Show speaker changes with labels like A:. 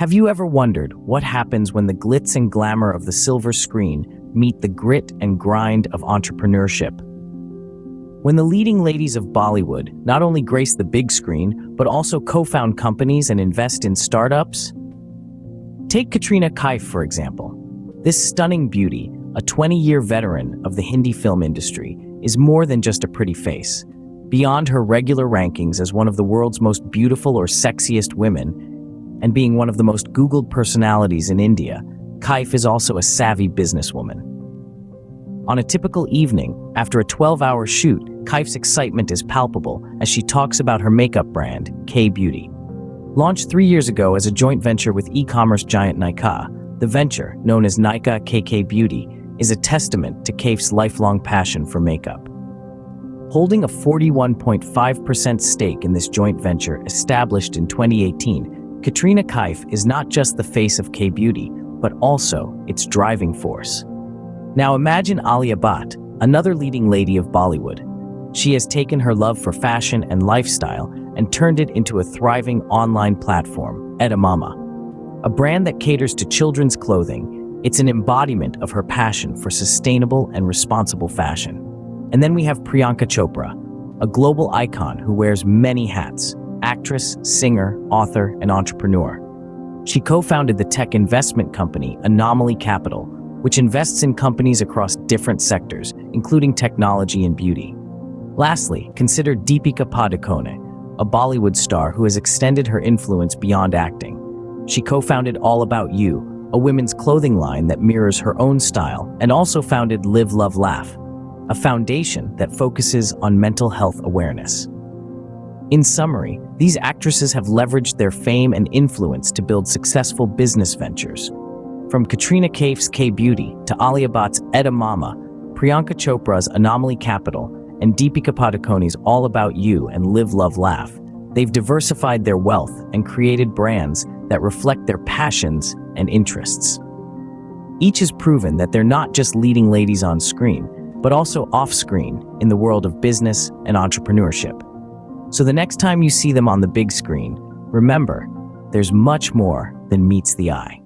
A: Have you ever wondered what happens when the glitz and glamour of the silver screen meet the grit and grind of entrepreneurship? When the leading ladies of Bollywood not only grace the big screen, but also co-found companies and invest in startups? Take Katrina Kaif, for example. This stunning beauty, a 20-year veteran of the Hindi film industry, is more than just a pretty face. Beyond her regular rankings as one of the world's most beautiful or sexiest women, and being one of the most Googled personalities in India, Kaif is also a savvy businesswoman. On a typical evening, after a 12-hour shoot, Kaif's excitement is palpable as she talks about her makeup brand, K-Beauty. Launched 3 years ago as a joint venture with e-commerce giant Nykaa, the venture, known as Nykaa KK Beauty, is a testament to Kaif's lifelong passion for makeup. Holding a 41.5% stake in this joint venture established in 2018, Katrina Kaif is not just the face of K-Beauty, but also its driving force. Now imagine Alia Bhatt, another leading lady of Bollywood. She has taken her love for fashion and lifestyle and turned it into a thriving online platform, Edamama. A brand that caters to children's clothing, it's an embodiment of her passion for sustainable and responsible fashion. And then we have Priyanka Chopra, a global icon who wears many hats: actress, singer, author, and entrepreneur. She co-founded the tech investment company Anomaly Capital, which invests in companies across different sectors, including technology and beauty. Lastly, consider Deepika Padukone, a Bollywood star who has extended her influence beyond acting. She co-founded All About You, a women's clothing line that mirrors her own style, and also founded Live, Love, Laugh, a foundation that focuses on mental health awareness. In summary, these actresses have leveraged their fame and influence to build successful business ventures. From Katrina Kaif's K-Beauty to Alia Bhatt's Edamama, Priyanka Chopra's Anomaly Capital, and Deepika Padukone's All About You and Live, Love, Laugh, they've diversified their wealth and created brands that reflect their passions and interests. Each has proven that they're not just leading ladies on screen, but also off-screen in the world of business and entrepreneurship. So the next time you see them on the big screen, remember, there's much more than meets the eye.